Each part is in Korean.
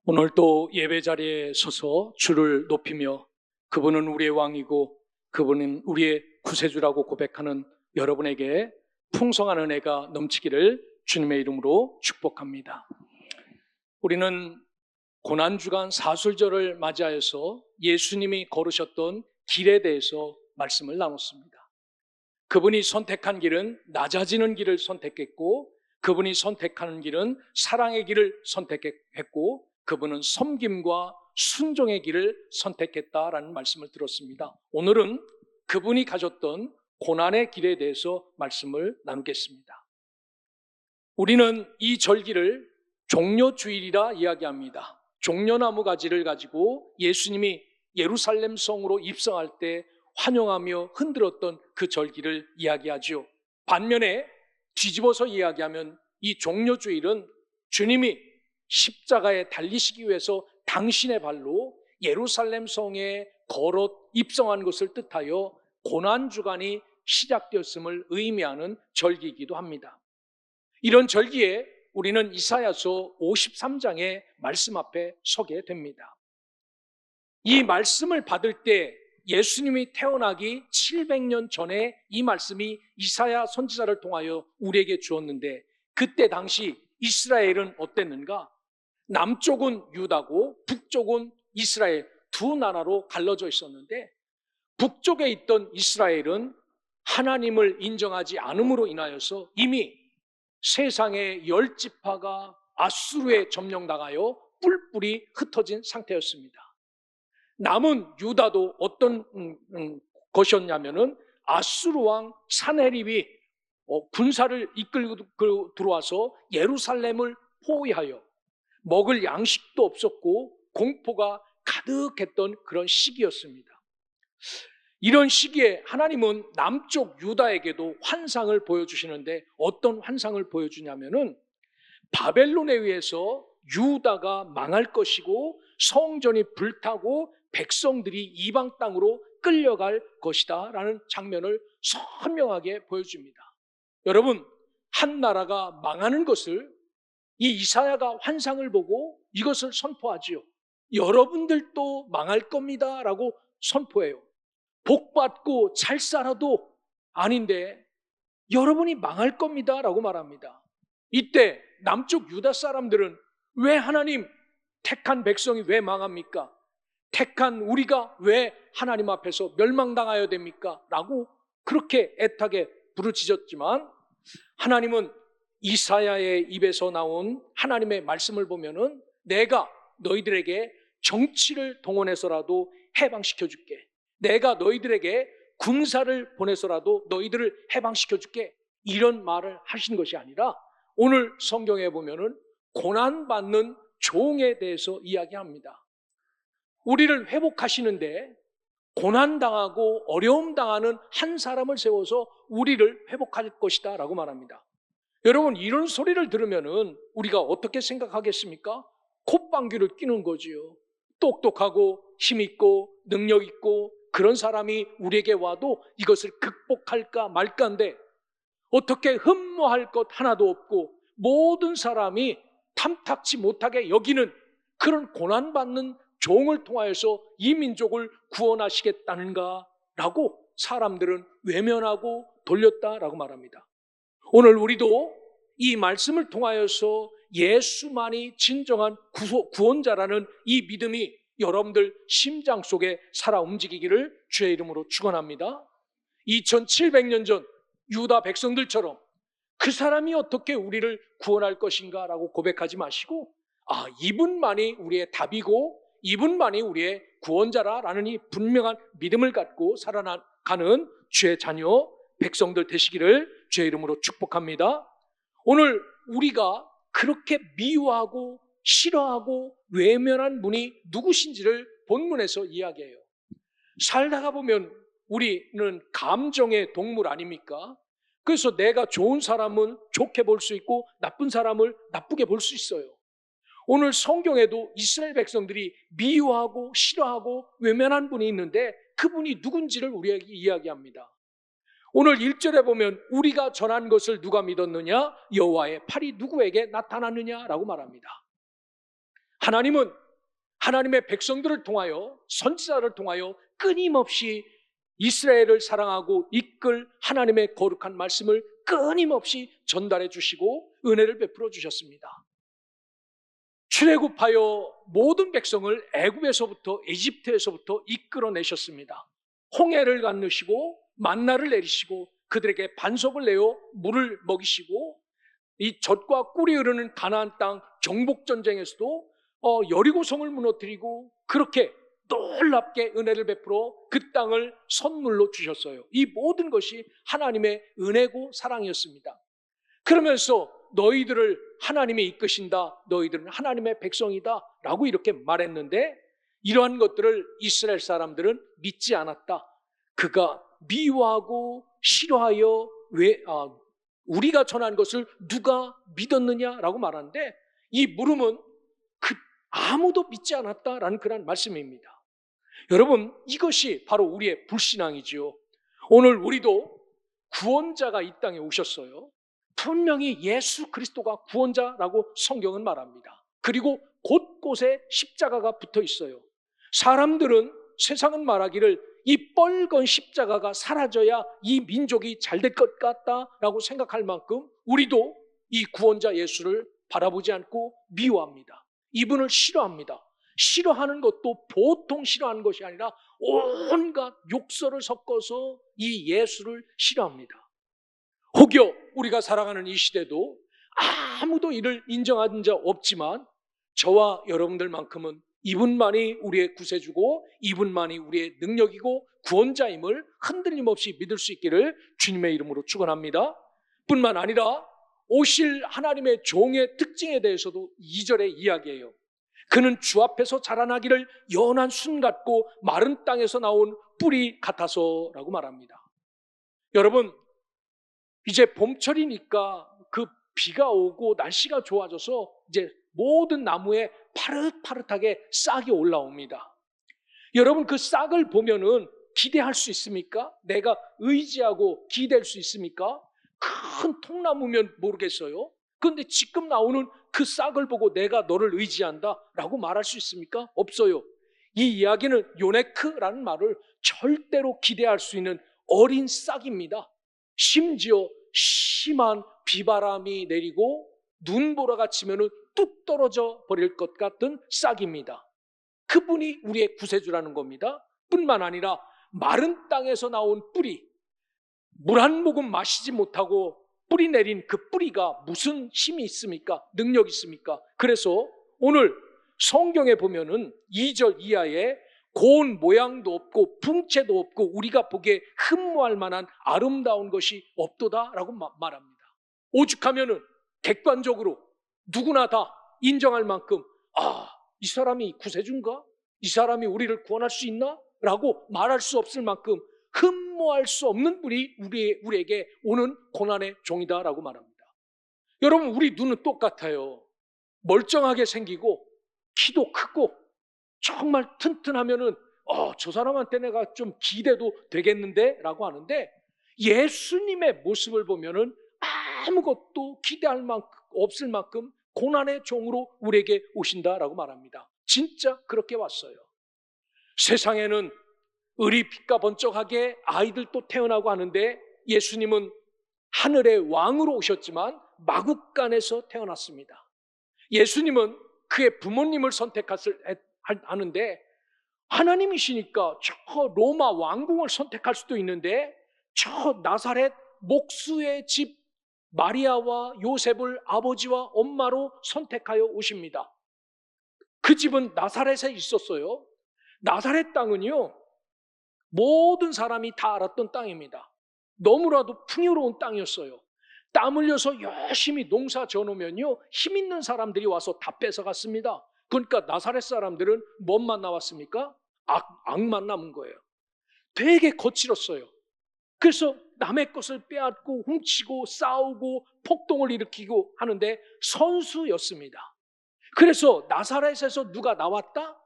오늘 또 예배 자리에 서서 주를 높이며 그분은 우리의 왕이고 그분은 우리의 구세주라고 고백하는 여러분에게 풍성한 은혜가 넘치기를 주님의 이름으로 축복합니다. 우리는 고난주간 사술절을 맞이하여서 예수님이 걸으셨던 길에 대해서 말씀을 나눴습니다. 그분이 선택한 길은 낮아지는 길을 선택했고, 그분이 선택하는 길은 사랑의 길을 선택했고, 그분은 섬김과 순종의 길을 선택했다라는 말씀을 들었습니다. 오늘은 그분이 가졌던 고난의 길에 대해서 말씀을 나누겠습니다. 우리는 이 절기를 종려주일이라 이야기합니다. 종려나무 가지를 가지고 예수님이 예루살렘 성으로 입성할 때 환영하며 흔들었던 그 절기를 이야기하죠. 반면에 뒤집어서 이야기하면 이 종려주일은 주님이 십자가에 달리시기 위해서 당신의 발로 예루살렘 성에 걸어 입성한 것을 뜻하여 고난주간이 시작되었음을 의미하는 절기이기도 합니다. 이런 절기에 우리는 이사야서 53장의 말씀 앞에 서게 됩니다. 이 말씀을 받을 때 예수님이 태어나기 700년 전에 이 말씀이 이사야 선지자를 통하여 우리에게 주었는데, 그때 당시 이스라엘은 어땠는가? 남쪽은 유다고 북쪽은 이스라엘, 두 나라로 갈라져 있었는데, 북쪽에 있던 이스라엘은 하나님을 인정하지 않음으로 인하여서 이미 세상의 10지파가 아수르에 점령당하여 뿔뿔이 흩어진 상태였습니다. 남은 유다도 어떤 것이었냐면은 아수르 왕 사네립이 군사를 이끌고 들어와서 예루살렘을 포위하여 먹을 양식도 없었고 공포가 가득했던 그런 시기였습니다. 이런 시기에 하나님은 남쪽 유다에게도 환상을 보여주시는데, 어떤 환상을 보여주냐면은 바벨론에 의해서 유다가 망할 것이고 성전이 불타고 백성들이 이방 땅으로 끌려갈 것이다 라는 장면을 선명하게 보여줍니다. 여러분, 한 나라가 망하는 것을 이 이사야가 환상을 보고 이것을 선포하지요. 여러분들도 망할 겁니다 라고 선포해요. 복받고 잘 살아도 아닌데 여러분이 망할 겁니다 라고 말합니다. 이때 남쪽 유다 사람들은 왜 하나님 택한 백성이 왜 망합니까? 택한 우리가 왜 하나님 앞에서 멸망당하여야 됩니까? 라고 그렇게 애타게 부르짖었지만, 하나님은 이사야의 입에서 나온 하나님의 말씀을 보면은 내가 너희들에게 정치를 동원해서라도 해방시켜 줄게, 내가 너희들에게 군사를 보내서라도 너희들을 해방시켜 줄게, 이런 말을 하신 것이 아니라 오늘 성경에 보면은 고난받는 종에 대해서 이야기합니다. 우리를 회복하시는데 고난당하고 어려움당하는 한 사람을 세워서 우리를 회복할 것이다 라고 말합니다. 여러분, 이런 소리를 들으면은 우리가 어떻게 생각하겠습니까? 콧방귀를 뀌는 거지요. 똑똑하고 힘있고 능력있고 그런 사람이 우리에게 와도 이것을 극복할까 말까인데, 어떻게 흠모할 것 하나도 없고 모든 사람이 탐탁치 못하게 여기는 그런 고난받는 종을 통하여서 이 민족을 구원하시겠다는가 라고 사람들은 외면하고 돌렸다라고 말합니다. 오늘 우리도 이 말씀을 통하여서 예수만이 진정한 구원자라는 이 믿음이 여러분들 심장 속에 살아 움직이기를 주의 이름으로 축원합니다. 2700년 전 유다 백성들처럼 그 사람이 어떻게 우리를 구원할 것인가 라고 고백하지 마시고, 이분만이 우리의 답이고 이분만이 우리의 구원자라는 이 분명한 믿음을 갖고 살아가는 주의 자녀 백성들 되시기를 주의 이름으로 축복합니다. 오늘 우리가 그렇게 미워하고 싫어하고 외면한 분이 누구신지를 본문에서 이야기해요. 살다가 보면 우리는 감정의 동물 아닙니까? 그래서 내가 좋은 사람은 좋게 볼 수 있고 나쁜 사람을 나쁘게 볼 수 있어요. 오늘 성경에도 이스라엘 백성들이 미워하고 싫어하고 외면한 분이 있는데 그분이 누군지를 우리에게 이야기합니다. 오늘 1절에 보면 우리가 전한 것을 누가 믿었느냐? 여호와의 팔이 누구에게 나타났느냐라고 말합니다. 하나님은 하나님의 백성들을 통하여, 선지자를 통하여 끊임없이 이스라엘을 사랑하고 이끌 하나님의 거룩한 말씀을 끊임없이 전달해 주시고 은혜를 베풀어 주셨습니다. 출애굽하여 모든 백성을 애굽에서부터, 이집트에서부터 이끌어내셨습니다. 홍해를 건너시고 만나를 내리시고 그들에게 반석을 내어 물을 먹이시고, 이 젖과 꿀이 흐르는 가나안 땅 정복전쟁에서도 여리고성을 무너뜨리고 그렇게 놀랍게 은혜를 베풀어 그 땅을 선물로 주셨어요. 이 모든 것이 하나님의 은혜고 사랑이었습니다. 그러면서 너희들을 하나님이 이끄신다, 너희들은 하나님의 백성이다 라고 이렇게 말했는데, 이러한 것들을 이스라엘 사람들은 믿지 않았다. 그가 미워하고 싫어하여 우리가 전한 것을 누가 믿었느냐라고 말하는데, 이 물음은 아무도 믿지 않았다라는 그런 말씀입니다. 여러분, 이것이 바로 우리의 불신앙이지요. 오늘 우리도 구원자가 이 땅에 오셨어요. 분명히 예수 그리스도가 구원자라고 성경은 말합니다. 그리고 곳곳에 십자가가 붙어 있어요. 사람들은, 세상은 말하기를 이 뻘건 십자가가 사라져야 이 민족이 잘 될 것 같다라고 생각할 만큼 우리도 이 구원자 예수를 바라보지 않고 미워합니다. 이분을 싫어합니다. 싫어하는 것도 보통 싫어하는 것이 아니라 온갖 욕설을 섞어서 이 예수를 싫어합니다. 혹여 우리가 살아가는 이 시대도 아무도 이를 인정한 자 없지만 저와 여러분들만큼은 이분만이 우리의 구세주고 이분만이 우리의 능력이고 구원자임을 흔들림 없이 믿을 수 있기를 주님의 이름으로 축원합니다. 뿐만 아니라 오실 하나님의 종의 특징에 대해서도 2절에 이야기해요. 그는 주 앞에서 자라나기를 연한 순 같고 마른 땅에서 나온 뿌리 같아서라고 말합니다. 여러분, 이제 봄철이니까 그 비가 오고 날씨가 좋아져서 이제 모든 나무에 파릇파릇하게 싹이 올라옵니다. 여러분, 그 싹을 보면은 기대할 수 있습니까? 내가 의지하고 기댈 수 있습니까? 큰 통나무면 모르겠어요. 그런데 지금 나오는 그 싹을 보고 내가 너를 의지한다 라고 말할 수 있습니까? 없어요. 이 이야기는 요네크라는 말을 절대로 기대할 수 있는 어린 싹입니다. 심지어 심한 비바람이 내리고 눈보라가 치면은 뚝 떨어져 버릴 것 같은 싹입니다. 그분이 우리의 구세주라는 겁니다. 뿐만 아니라 마른 땅에서 나온 뿌리, 물 한 모금 마시지 못하고 뿌리 내린 그 뿌리가 무슨 힘이 있습니까? 능력이 있습니까? 그래서 오늘 성경에 보면은 2절 이하에 고운 모양도 없고 풍채도 없고 우리가 보기에 흠모할 만한 아름다운 것이 없도다라고 말합니다. 오죽하면은 객관적으로 누구나 다 인정할 만큼 이 사람이 구세주인가? 이 사람이 우리를 구원할 수 있나? 라고 말할 수 없을 만큼 흠모할 수 없는 분이 우리에게 오는 고난의 종이다라고 말합니다. 여러분, 우리 눈은 똑같아요. 멀쩡하게 생기고 키도 크고 정말 튼튼하면은 저 사람한테 내가 좀 기대도 되겠는데 라고 하는데, 예수님의 모습을 보면은 아무것도 기대할 만큼 없을 만큼 고난의 종으로 우리에게 오신다라고 말합니다. 진짜 그렇게 왔어요. 세상에는 을이 빛과 번쩍하게 아이들도 태어나고 하는데, 예수님은 하늘의 왕으로 오셨지만 마국간에서 태어났습니다. 예수님은 그의 부모님을 하는데, 하나님이시니까 저 로마 왕궁을 선택할 수도 있는데 저 나사렛 목수의 집 마리아와 요셉을 아버지와 엄마로 선택하여 오십니다. 그 집은 나사렛에 있었어요. 나사렛 땅은요, 모든 사람이 다 알았던 땅입니다. 너무나도 풍요로운 땅이었어요. 땀 흘려서 열심히 농사 져놓으면요, 힘 있는 사람들이 와서 다 뺏어갔습니다. 그러니까 나사렛 사람들은 뭔만 나왔습니까? 악만 남은 거예요. 되게 거칠었어요. 그래서 남의 것을 빼앗고 훔치고 싸우고 폭동을 일으키고 하는데 선수였습니다. 그래서 나사렛에서 누가 나왔다?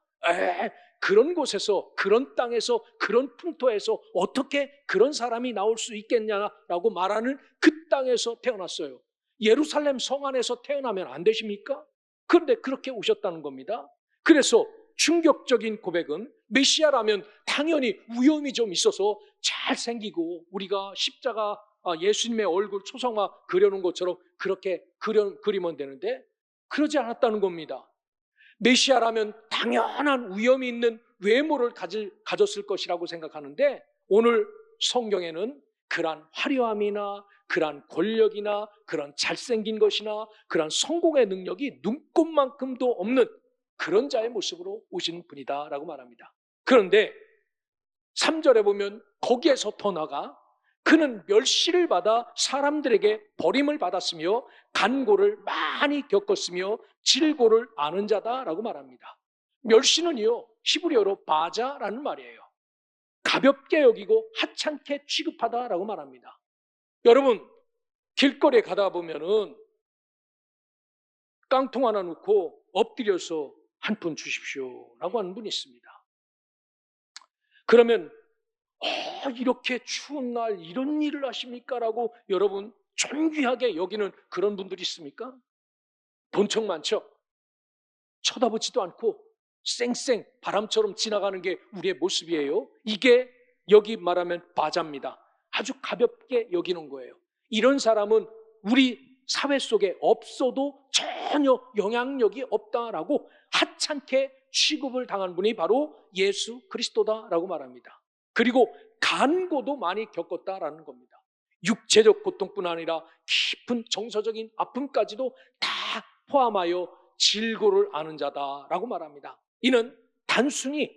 그런 곳에서, 그런 땅에서, 그런 풍토에서 어떻게 그런 사람이 나올 수 있겠냐라고 말하는 그 땅에서 태어났어요. 예루살렘 성 안에서 태어나면 안 되십니까? 그런데 그렇게 오셨다는 겁니다. 그래서 충격적인 고백은 메시아라면 당연히 위험이 좀 있어서 잘생기고 우리가 십자가 예수님의 얼굴 초상화 그려놓은 것처럼 그렇게 그리면 되는데 그러지 않았다는 겁니다. 메시아라면 당연한 위험이 있는 외모를 가졌을 것이라고 생각하는데 오늘 성경에는 그러한 화려함이나 그러한 권력이나 그런 잘생긴 것이나 그러한 성공의 능력이 눈꼽만큼도 없는 그런 자의 모습으로 오신 분이다라고 말합니다. 그런데 3절에 보면 거기에서 더 나아가 그는 멸시를 받아 사람들에게 버림을 받았으며 간고를 많이 겪었으며 질고를 아는 자다라고 말합니다. 멸시는요 히브리어로 바자라는 말이에요. 가볍게 여기고 하찮게 취급하다라고 말합니다. 여러분 길거리에 가다 보면은 깡통 하나 놓고 엎드려서 한 푼 주십시오라고 하는 분이 있습니다. 그러면 이렇게 추운 날 이런 일을 하십니까? 라고 여러분 존귀하게 여기는 그런 분들이 있습니까? 본청 많죠? 쳐다보지도 않고 쌩쌩 바람처럼 지나가는 게 우리의 모습이에요. 이게 여기 말하면 바자입니다. 아주 가볍게 여기는 거예요. 이런 사람은 우리 사회 속에 없어도 전혀 영향력이 없다라고 하찮게 취급을 당한 분이 바로 예수 그리스도다라고 말합니다. 그리고 간고도 많이 겪었다라는 겁니다. 육체적 고통뿐 아니라 깊은 정서적인 아픔까지도 다 포함하여 질고를 아는 자다라고 말합니다. 이는 단순히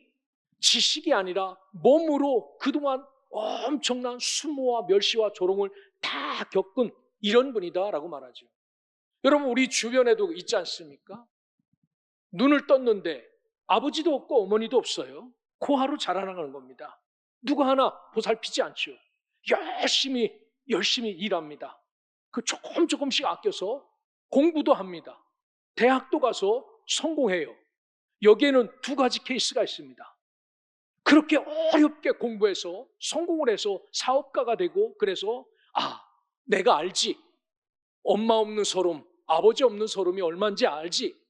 지식이 아니라 몸으로 그동안 엄청난 수모와 멸시와 조롱을 다 겪은 이런 분이다라고 말하죠. 여러분 우리 주변에도 있지 않습니까? 눈을 떴는데 아버지도 없고 어머니도 없어요. 고하로 자라나가는 겁니다. 누구 하나 보살피지 않죠. 열심히 일합니다. 그 조금씩 아껴서 공부도 합니다. 대학도 가서 성공해요. 여기에는 두 가지 케이스가 있습니다. 그렇게 어렵게 공부해서 성공을 해서 사업가가 되고 그래서 내가 알지. 엄마 없는 서름, 아버지 없는 서름이 얼마인지 알지.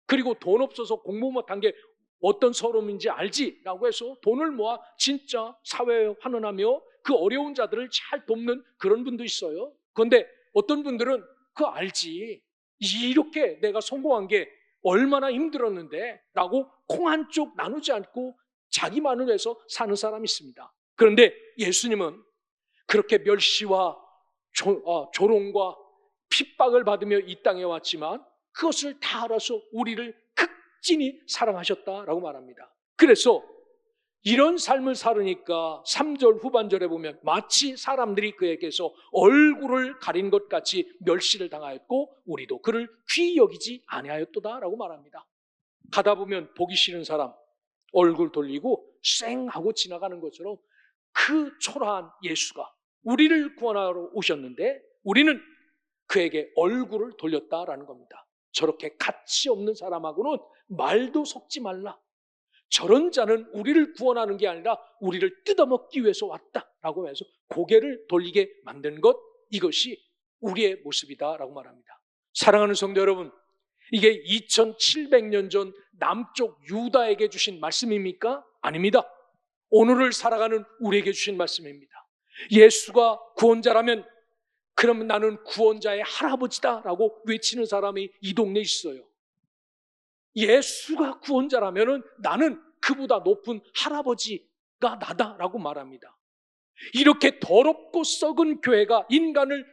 그리고 돈 없어서 공부 못한 게 어떤 서름인지 알지 라고 해서 돈을 모아 진짜 사회에 환원하며 그 어려운 자들을 잘 돕는 그런 분도 있어요. 그런데 어떤 분들은 그거 알지. 이렇게 내가 성공한 게 얼마나 힘들었는데 라고 콩 한 쪽 나누지 않고 자기만을 위해서 사는 사람이 있습니다. 그런데 예수님은 그렇게 멸시와 조롱과 핍박을 받으며 이 땅에 왔지만 그것을 다 알아서 우리를 극진히 사랑하셨다라고 말합니다. 그래서 이런 삶을 살으니까 3절 후반절에 보면 마치 사람들이 그에게서 얼굴을 가린 것 같이 멸시를 당하였고 우리도 그를 귀히 여기지 아니하였도다라고 말합니다. 가다 보면 보기 싫은 사람 얼굴 돌리고 쌩 하고 지나가는 것처럼 그 초라한 예수가 우리를 구원하러 오셨는데 우리는 그에게 얼굴을 돌렸다라는 겁니다. 저렇게 가치 없는 사람하고는 말도 섞지 말라. 저런 자는 우리를 구원하는 게 아니라 우리를 뜯어먹기 위해서 왔다라고 해서 고개를 돌리게 만든 것, 이것이 우리의 모습이다라고 말합니다. 사랑하는 성도 여러분, 이게 2700년 전 남쪽 유다에게 주신 말씀입니까? 아닙니다. 오늘을 살아가는 우리에게 주신 말씀입니다. 예수가 구원자라면 그러면 나는 구원자의 할아버지다라고 외치는 사람이 이 동네에 있어요. 예수가 구원자라면 나는 그보다 높은 할아버지가 나다라고 말합니다. 이렇게 더럽고 썩은 교회가 인간을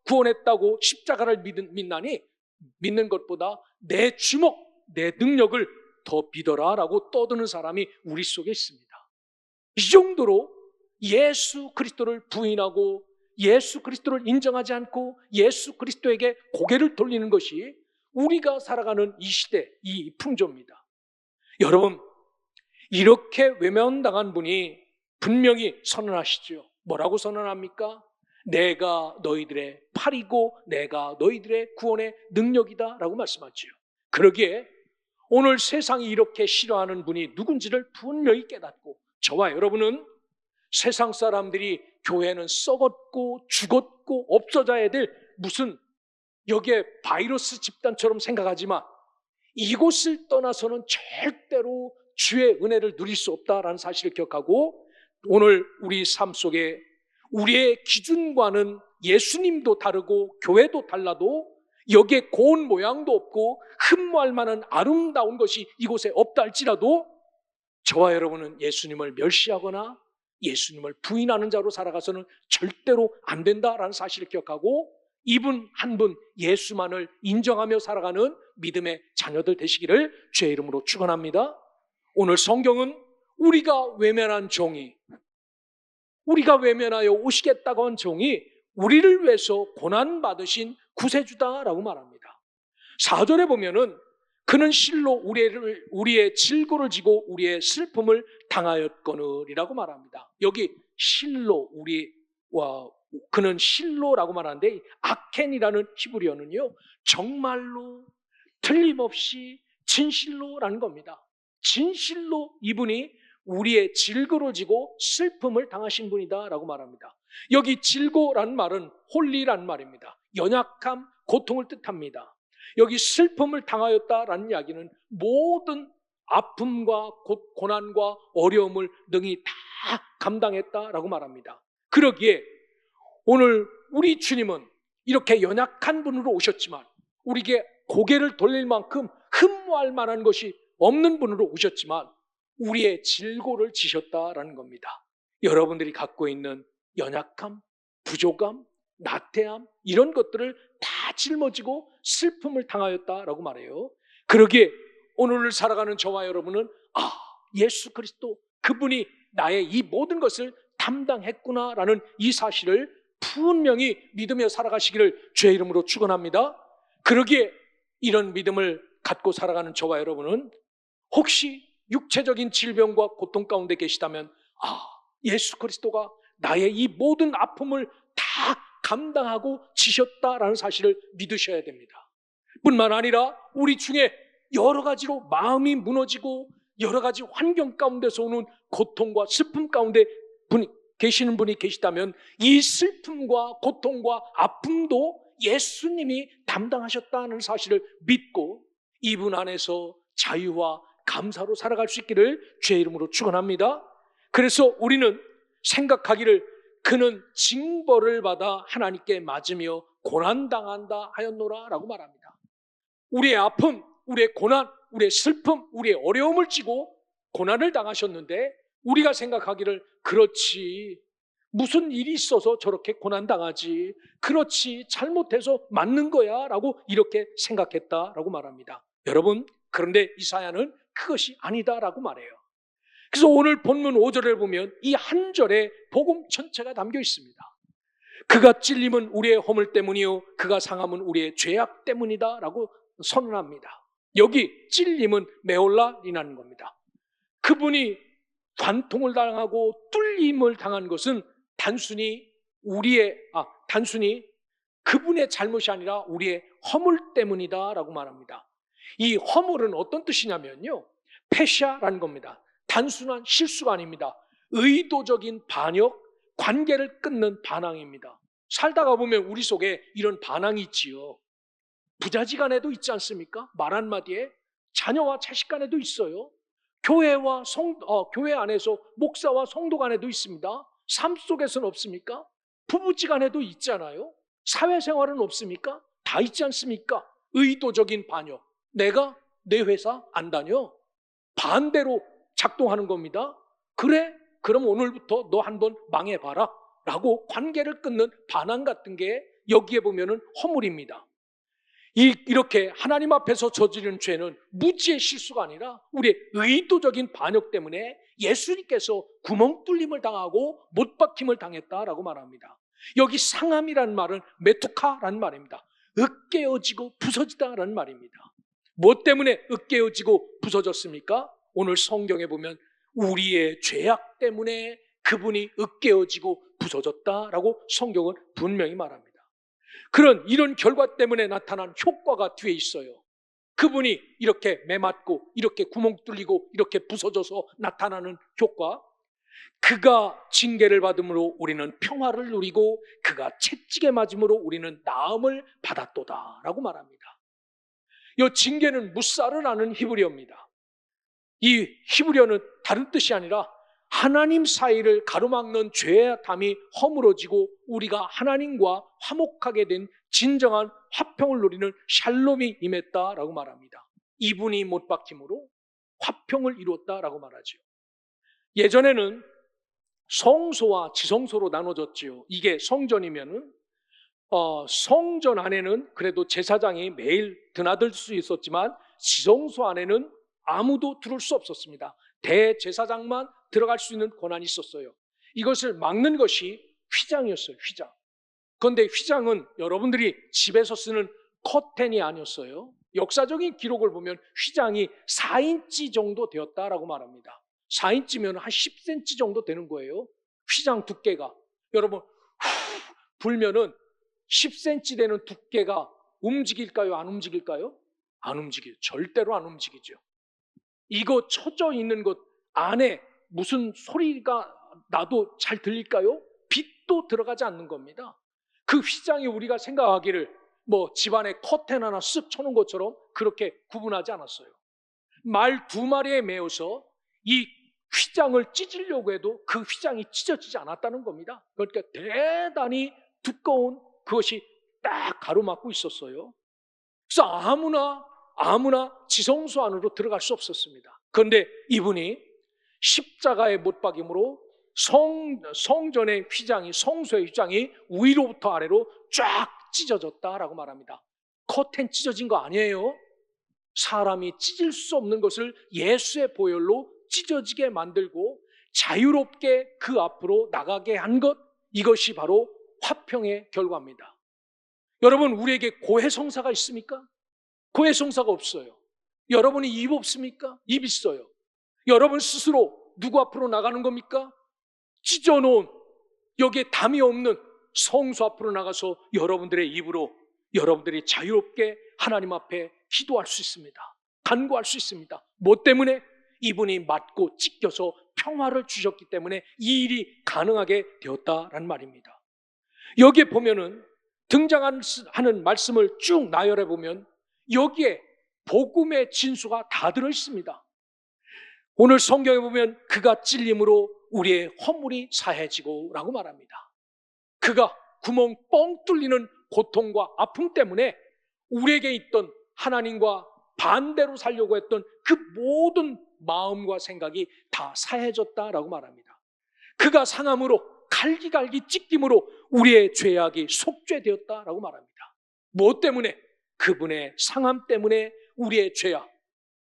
구원했다고 십자가를 믿나니 믿는 것보다 내 주먹, 내 능력을 더 믿어라라고 떠드는 사람이 우리 속에 있습니다. 이 정도로 예수 그리스도를 부인하고 예수 그리스도를 인정하지 않고 예수 그리스도에게 고개를 돌리는 것이 우리가 살아가는 이 시대, 이 풍조입니다. 여러분, 이렇게 외면당한 분이 분명히 선언하시죠. 뭐라고 선언합니까? 내가 너희들의 팔이고 내가 너희들의 구원의 능력이다 라고 말씀하죠. 그러기에 오늘 세상이 이렇게 싫어하는 분이 누군지를 분명히 깨닫고 저와 여러분은 세상 사람들이 교회는 썩었고 죽었고 없어져야 될 무슨 여기에 바이러스 집단처럼 생각하지만 이곳을 떠나서는 절대로 주의 은혜를 누릴 수 없다라는 사실을 기억하고, 오늘 우리 삶 속에 우리의 기준과는 예수님도 다르고 교회도 달라도 여기에 고운 모양도 없고 흠모할 만한 아름다운 것이 이곳에 없다 할지라도 저와 여러분은 예수님을 멸시하거나 예수님을 부인하는 자로 살아가서는 절대로 안 된다라는 사실을 기억하고, 이분 한 분 예수만을 인정하며 살아가는 믿음의 자녀들 되시기를 주의 이름으로 축원합니다. 오늘 성경은 우리가 외면한 종이, 우리가 외면하여 오시겠다고 한 종이 우리를 위해서 고난받으신 구세주다라고 말합니다. 4절에 보면은 그는 실로 우리의 질고를 지고 우리의 슬픔을 당하였거늘이라고 말합니다. 여기 실로 그는 실로라고 말하는데, 아켄이라는 히브리어는요 정말로 틀림없이 진실로라는 겁니다. 진실로 이분이 우리의 질고를 지고 슬픔을 당하신 분이다라고 말합니다. 여기 질고라는 말은 홀리라는 말입니다. 연약함, 고통을 뜻합니다. 여기 슬픔을 당하였다라는 이야기는 모든 아픔과 고난과 어려움을 능히 다 감당했다라고 말합니다. 그러기에 오늘 우리 주님은 이렇게 연약한 분으로 오셨지만, 우리에게 고개를 돌릴 만큼 흠모할 만한 것이 없는 분으로 오셨지만 우리의 질고를 지셨다라는 겁니다. 여러분들이 갖고 있는 연약함, 부족함, 나태함, 이런 것들을 다 짊어지고 슬픔을 당하였다라고 말해요. 그러기에 오늘을 살아가는 저와 여러분은 예수 그리스도 그분이 나의 이 모든 것을 담당했구나라는 이 사실을 분명히 믿으며 살아가시기를 주의 이름으로 축원합니다. 그러기에 이런 믿음을 갖고 살아가는 저와 여러분은 혹시 육체적인 질병과 고통 가운데 계시다면 예수 그리스도가 나의 이 모든 아픔을 다 감당하고 지셨다라는 사실을 믿으셔야 됩니다. 뿐만 아니라 우리 중에 여러 가지로 마음이 무너지고 여러 가지 환경 가운데서 오는 고통과 슬픔 가운데 계시는 분이 계시다면 이 슬픔과 고통과 아픔도 예수님이 담당하셨다는 사실을 믿고 이분 안에서 자유와 감사로 살아갈 수 있기를 주의 이름으로 축원합니다. 그래서 우리는 생각하기를 그는 징벌을 받아 하나님께 맞으며 고난당한다 하였노라 라고 말합니다. 우리의 아픔, 우리의 고난, 우리의 슬픔, 우리의 어려움을 지고 고난을 당하셨는데 우리가 생각하기를 그렇지, 무슨 일이 있어서 저렇게 고난당하지, 그렇지, 잘못해서 맞는 거야 라고 이렇게 생각했다라고 말합니다. 여러분, 그런데 이사야는 그것이 아니다라고 말해요. 그래서 오늘 본문 5절을 보면 이 한 절에 복음 전체가 담겨 있습니다. 그가 찔림은 우리의 허물 때문이요 그가 상함은 우리의 죄악 때문이다 라고 선언합니다. 여기 찔림은 메올라이라는 겁니다. 그분이 관통을 당하고 뚫림을 당한 것은 단순히 그분의 잘못이 아니라 우리의 허물 때문이다라고 말합니다. 이 허물은 어떤 뜻이냐면요, 페샤라는 겁니다. 단순한 실수가 아닙니다. 의도적인 반역, 관계를 끊는 반항입니다. 살다가 보면 우리 속에 이런 반항이 있지요. 부자지간에도 있지 않습니까? 말 한마디에 자녀와 자식 간에도 있어요. 교회 안에서 목사와 성도 간에도 있습니다. 삶 속에서는 없습니까? 부부지간에도 있잖아요. 사회생활은 없습니까? 다 있지 않습니까? 의도적인 반역. 내가 내 회사 안 다녀. 반대로 작동하는 겁니다. 그래? 그럼 오늘부터 너 한번 망해봐라 라고 관계를 끊는 반항 같은 게 여기에 보면은 허물입니다. 이렇게 하나님 앞에서 저지른 죄는 무지의 실수가 아니라 우리의 의도적인 반역 때문에 예수님께서 구멍 뚫림을 당하고 못 박힘을 당했다라고 말합니다. 여기 상함이라는 말은 메투카라는 말입니다. 으깨어지고 부서지다라는 말입니다. 뭐 때문에 으깨어지고 부서졌습니까? 오늘 성경에 보면 우리의 죄악 때문에 그분이 으깨어지고 부서졌다라고 성경은 분명히 말합니다. 이런 결과 때문에 나타난 효과가 뒤에 있어요. 그분이 이렇게 매맞고 이렇게 구멍 뚫리고 이렇게 부서져서 나타나는 효과. 그가 징계를 받음으로 우리는 평화를 누리고 그가 채찍에 맞음으로 우리는 나음을 받았도다 라고 말합니다. 이 징계는 무사르라는 히브리어입니다. 이 히브리어는 다른 뜻이 아니라 하나님 사이를 가로막는 죄의 담이 허물어지고 우리가 하나님과 화목하게 된 진정한 화평을 누리는 샬롬이 임했다라고 말합니다. 이분이 못 박힘으로 화평을 이루었다라고 말하죠. 예전에는 성소와 지성소로 나눠졌지요. 이게 성전이면은 성전 안에는 그래도 제사장이 매일 드나들 수 있었지만 지성소 안에는 아무도 들어올 수 없었습니다. 대제사장만 들어갈 수 있는 권한이 있었어요. 이것을 막는 것이 휘장이었어요. 휘장. 그런데 휘장은 여러분들이 집에서 쓰는 커튼이 아니었어요. 역사적인 기록을 보면 휘장이 4인치 정도 되었다라고 말합니다. 4인치면 한 10cm 정도 되는 거예요. 휘장 두께가. 여러분 불면은 10cm 되는 두께가 움직일까요? 안 움직일까요? 안 움직여요. 절대로 안 움직이죠. 이거 쳐져 있는 것 안에 무슨 소리가 나도 잘 들릴까요? 빛도 들어가지 않는 겁니다. 그 휘장이 우리가 생각하기를 뭐 집안에 커튼 하나 쓱 쳐놓은 것처럼 그렇게 구분하지 않았어요. 말 2마리에 매어서 이 휘장을 찢으려고 해도 그 휘장이 찢어지지 않았다는 겁니다. 그러니까 대단히 두꺼운 그것이 딱 가로막고 있었어요. 그래서 아무나 지성소 안으로 들어갈 수 없었습니다. 그런데 이분이 십자가에 못 박임으로 성전의 휘장이, 성소의 휘장이 위로부터 아래로 쫙 찢어졌다라고 말합니다. 커튼 찢어진 거 아니에요. 사람이 찢을 수 없는 것을 예수의 보혈로 찢어지게 만들고 자유롭게 그 앞으로 나가게 한 것, 이것이 바로 화평의 결과입니다. 여러분, 우리에게 고해성사가 있습니까? 고해성사가 없어요. 여러분이 입 없습니까? 입 있어요. 여러분 스스로 누구 앞으로 나가는 겁니까? 찢어놓은 여기에 담이 없는 성소 앞으로 나가서 여러분들의 입으로 여러분들이 자유롭게 하나님 앞에 기도할 수 있습니다. 간구할 수 있습니다. 뭐 때문에? 이분이 맞고 찢겨서 평화를 주셨기 때문에 이 일이 가능하게 되었다라는 말입니다. 여기에 보면은 등장하는 말씀을 쭉 나열해 보면 여기에 복음의 진수가 다 들어 있습니다. 오늘 성경에 보면 그가 찔림으로 우리의 허물이 사해지고 라고 말합니다. 그가 구멍 뻥 뚫리는 고통과 아픔 때문에 우리에게 있던 하나님과 반대로 살려고 했던 그 모든 마음과 생각이 다 사해졌다라고 말합니다. 그가 상함으로 갈기갈기 찢김으로 우리의 죄악이 속죄되었다라고 말합니다. 무엇 때문에? 그분의 상함 때문에 우리의 죄악,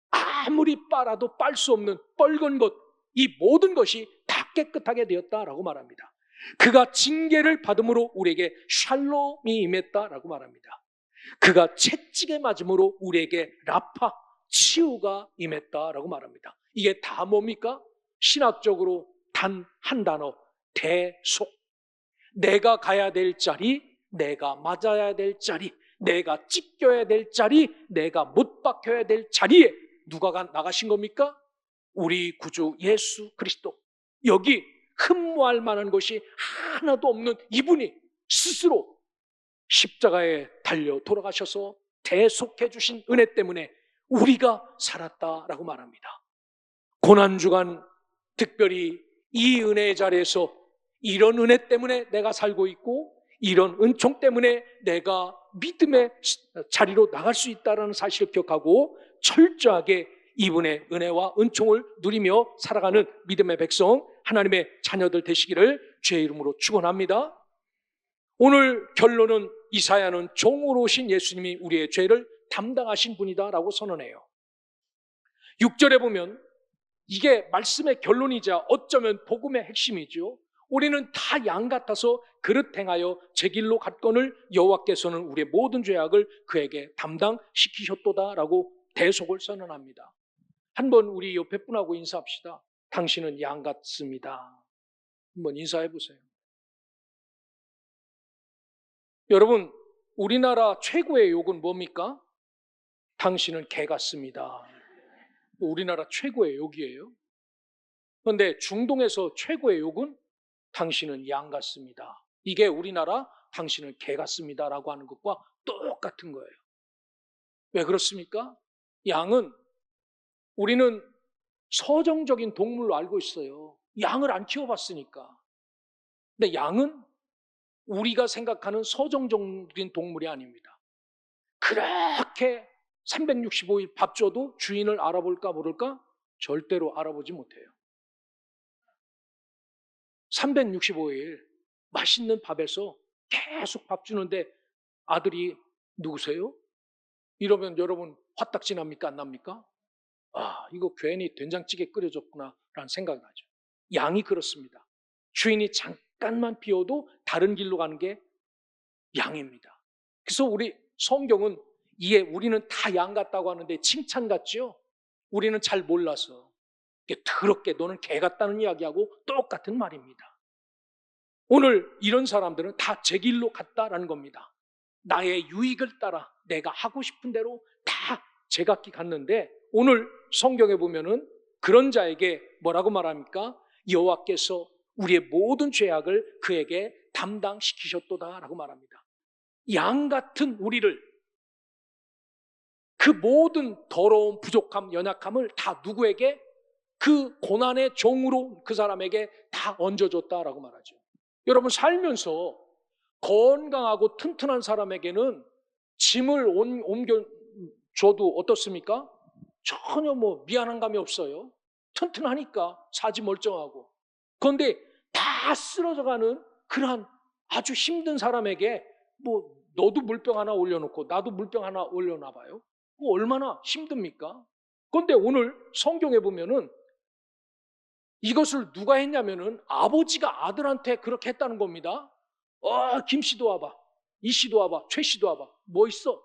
아무리 빨아도 빨 수 없는 뻘건 것, 이 모든 것이 다 깨끗하게 되었다라고 말합니다. 그가 징계를 받음으로 우리에게 샬롬이 임했다라고 말합니다. 그가 채찍에 맞음으로 우리에게 라파, 치유가 임했다라고 말합니다. 이게 다 뭡니까? 신학적으로 단 한 단어, 대속. 내가 가야 될 자리, 내가 맞아야 될 자리, 내가 찢겨야 될 자리, 내가 못 박혀야 될 자리에 누가 나가신 겁니까? 우리 구주 예수 그리스도. 여기 흠모할 만한 것이 하나도 없는 이분이 스스로 십자가에 달려 돌아가셔서 대속해 주신 은혜 때문에 우리가 살았다라고 말합니다. 고난주간 특별히 이 은혜의 자리에서 이런 은혜 때문에 내가 살고 있고 이런 은총 때문에 내가 믿음의 자리로 나갈 수 있다는 사실을 기억하고 철저하게 이분의 은혜와 은총을 누리며 살아가는 믿음의 백성, 하나님의 자녀들 되시기를 주의 이름으로 축원합니다. 오늘 결론은 이사야는 종으로 오신 예수님이 우리의 죄를 담당하신 분이다라고 선언해요. 6절에 보면 이게 말씀의 결론이자 어쩌면 복음의 핵심이죠. 우리는 다 양 같아서 그릇 행하여 제 길로 갔거늘 여호와께서는 우리의 모든 죄악을 그에게 담당시키셨도다라고 대속을 선언합니다. 한번 우리 옆에 분하고 인사합시다. 당신은 양 같습니다. 한번 인사해 보세요. 여러분, 우리나라 최고의 욕은 뭡니까? 당신은 개 같습니다. 우리나라 최고의 욕이에요. 그런데 중동에서 최고의 욕은 당신은 양 같습니다. 이게 우리나라 당신은 개 같습니다라고 하는 것과 똑같은 거예요. 왜 그렇습니까? 양은 우리는 서정적인 동물로 알고 있어요. 양을 안 키워봤으니까. 근데 양은 우리가 생각하는 서정적인 동물이 아닙니다. 그렇게 365일 밥 줘도 주인을 알아볼까 모를까? 절대로 알아보지 못해요. 365일 맛있는 밥에서 계속 밥 주는데 아들이 누구세요? 이러면 여러분 화딱지 납니까? 안 납니까? 아, 이거 괜히 된장찌개 끓여줬구나 라는 생각이 나죠. 양이 그렇습니다. 주인이 잠깐만 비워도 다른 길로 가는 게 양입니다. 그래서 우리 성경은 이에 우리는 다 양 같다고 하는데 칭찬 같죠? 우리는 잘 몰라서 더럽게 너는 개 같다는 이야기하고 똑같은 말입니다. 오늘 이런 사람들은 다 제 길로 갔다라는 겁니다. 나의 유익을 따라 내가 하고 싶은 대로 다 제각기 갔는데 오늘 성경에 보면은 그런 자에게 뭐라고 말합니까? 여호와께서 우리의 모든 죄악을 그에게 담당시키셨도다라고 말합니다. 양 같은 우리를 그 모든 더러움, 부족함, 연약함을 다 누구에게? 그 고난의 종으로 그 사람에게 다 얹어줬다라고 말하죠. 여러분 살면서 건강하고 튼튼한 사람에게는 짐을 옮겨줘도 어떻습니까? 전혀 미안한 감이 없어요. 튼튼하니까 사지 멀쩡하고. 그런데 다 쓰러져가는 그러한 아주 힘든 사람에게 너도 물병 하나 올려놓고 나도 물병 하나 올려놔봐요. 얼마나 힘듭니까? 그런데 오늘 성경에 보면은 이것을 누가 했냐면은 아버지가 아들한테 그렇게 했다는 겁니다. 김 씨도 와봐. 이 씨도 와봐. 최 씨도 와봐. 뭐 있어?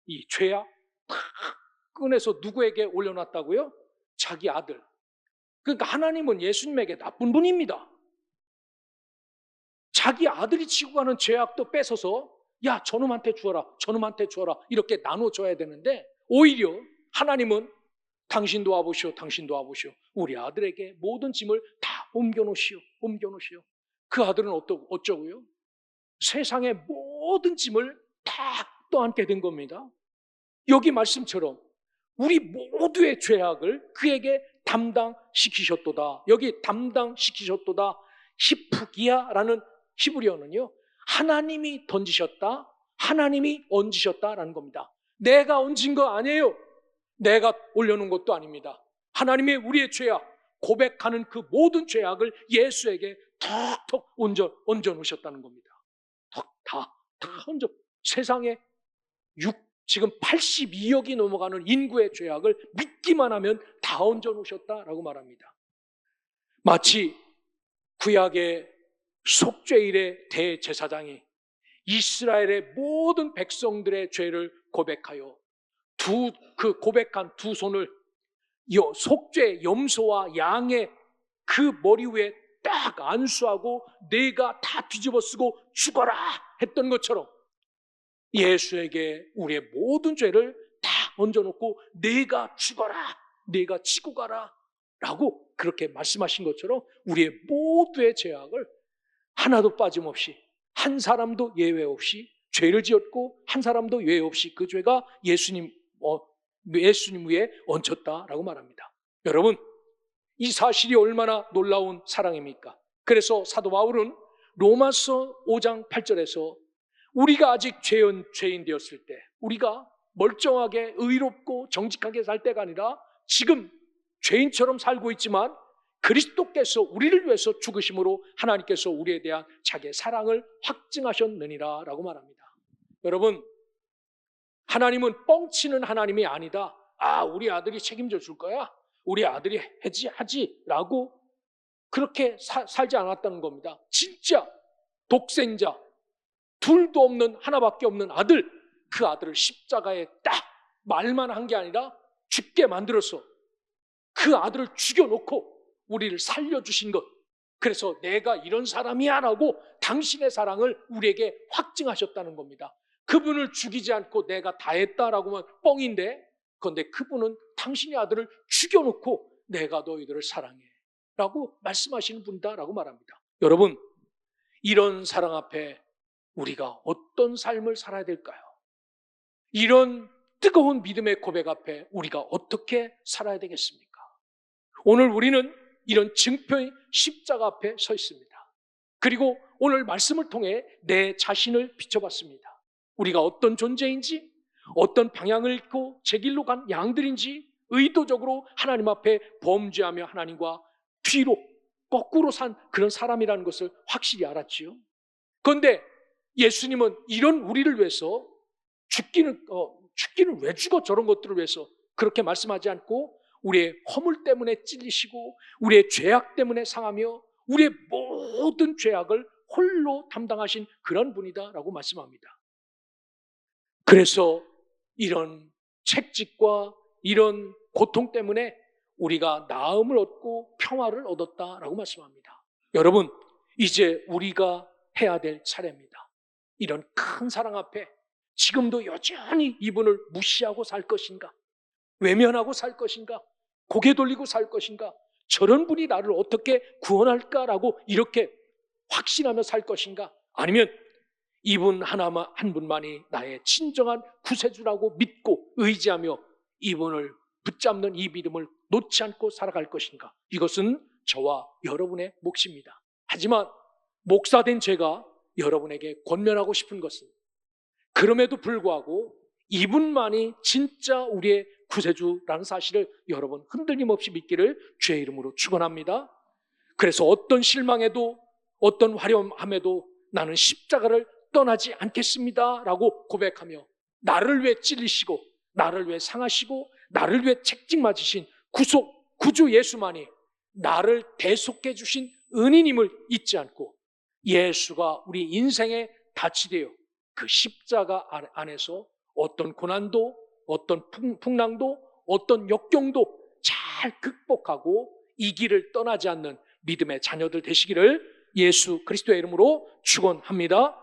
이 죄야? 탁 꺼내서 누구에게 올려놨다고요? 자기 아들. 그러니까 하나님은 예수님에게 나쁜 분입니다. 자기 아들이 지고 가는 죄악도 뺏어서 야 저놈한테 주어라. 저놈한테 주어라. 이렇게 나눠줘야 되는데 오히려 하나님은 당신도 와보시오. 당신도 와보시오. 우리 아들에게 모든 짐을 다 옮겨놓으시오. 옮겨놓으시오. 그 아들은 어쩌고요? 세상의 모든 짐을 다 떠안게 된 겁니다. 여기 말씀처럼 우리 모두의 죄악을 그에게 담당시키셨도다. 여기 담당시키셨도다. 히프기야라는 히브리어는요. 하나님이 던지셨다. 하나님이 얹으셨다라는 겁니다. 내가 얹은 거 아니에요. 내가 올려놓은 것도 아닙니다. 하나님의 우리의 죄악, 고백하는 그 모든 죄악을 예수에게 턱턱 얹어 놓으셨다는 겁니다. 다 얹어. 세상에 지금 82억이 넘어가는 인구의 죄악을 믿기만 하면 다 얹어 놓으셨다라고 말합니다. 마치 구약의 속죄일의 대제사장이 이스라엘의 모든 백성들의 죄를 고백하여 그 고백한 두 손을 속죄 염소와 양의 그 머리 위에 딱 안수하고 내가 다 뒤집어 쓰고 죽어라 했던 것처럼 예수에게 우리의 모든 죄를 다 얹어놓고 내가 죽어라, 내가 지고 가라 라고 그렇게 말씀하신 것처럼 우리의 모두의 죄악을 하나도 빠짐없이 한 사람도 예외 없이 죄를 지었고 한 사람도 예외 없이 그 죄가 예수님 위에 얹혔다라고 말합니다. 여러분 이 사실이 얼마나 놀라운 사랑입니까? 그래서 사도 바울은 로마서 5장 8절에서 우리가 아직 죄인 되었을 때 우리가 멀쩡하게 의롭고 정직하게 살 때가 아니라 지금 죄인처럼 살고 있지만 그리스도께서 우리를 위해서 죽으심으로 하나님께서 우리에 대한 자기의 사랑을 확증하셨느니라 라고 말합니다. 여러분 하나님은 뻥치는 하나님이 아니다. 우리 아들이 책임져 줄 거야. 우리 아들이 하지 라고 그렇게 살지 않았다는 겁니다. 진짜 독생자 둘도 없는 하나밖에 없는 아들, 그 아들을 십자가에 딱 말만 한 게 아니라 죽게 만들어서 그 아들을 죽여놓고 우리를 살려주신 것. 그래서 내가 이런 사람이야 라고 당신의 사랑을 우리에게 확증하셨다는 겁니다. 그분을 죽이지 않고 내가 다 했다라고만 뻥인데 그런데 그분은 당신의 아들을 죽여놓고 내가 너희들을 사랑해 라고 말씀하시는 분이다라고 말합니다. 여러분, 이런 사랑 앞에 우리가 어떤 삶을 살아야 될까요? 이런 뜨거운 믿음의 고백 앞에 우리가 어떻게 살아야 되겠습니까? 오늘 우리는 이런 증표의 십자가 앞에 서 있습니다. 그리고 오늘 말씀을 통해 내 자신을 비춰봤습니다. 우리가 어떤 존재인지, 어떤 방향을 잃고 제 길로 간 양들인지 의도적으로 하나님 앞에 범죄하며 하나님과 뒤로 거꾸로 산 그런 사람이라는 것을 확실히 알았지요. 그런데 예수님은 이런 우리를 위해서 죽기는 왜 죽어, 저런 것들을 위해서 그렇게 말씀하지 않고 우리의 허물 때문에 찔리시고 우리의 죄악 때문에 상하며 우리의 모든 죄악을 홀로 담당하신 그런 분이다라고 말씀합니다. 그래서 이런 채찍과 이런 고통 때문에 우리가 나음을 얻고 평화를 얻었다라고 말씀합니다. 여러분, 이제 우리가 해야 될 차례입니다. 이런 큰 사랑 앞에 지금도 여전히 이분을 무시하고 살 것인가? 외면하고 살 것인가? 고개 돌리고 살 것인가? 저런 분이 나를 어떻게 구원할까라고 이렇게 확신하며 살 것인가? 아니면 이분 하나만, 한 분만이 나의 진정한 구세주라고 믿고 의지하며 이분을 붙잡는 이 믿음을 놓지 않고 살아갈 것인가? 이것은 저와 여러분의 몫입니다. 하지만 목사된 제가 여러분에게 권면하고 싶은 것은 그럼에도 불구하고 이분만이 진짜 우리의 구세주라는 사실을 여러분 흔들림 없이 믿기를 주의 이름으로 축원합니다. 그래서 어떤 실망에도 어떤 화려함에도 나는 십자가를 떠나지 않겠습니다 라고 고백하며 나를 위해 찔리시고 나를 위해 상하시고 나를 위해 책찍 맞으신 구주 예수만이 나를 대속해 주신 은인임을 잊지 않고 예수가 우리 인생의 닻이 되어 그 십자가 안에서 어떤 고난도 어떤 풍랑도 어떤 역경도 잘 극복하고 이 길을 떠나지 않는 믿음의 자녀들 되시기를 예수 그리스도의 이름으로 축원합니다.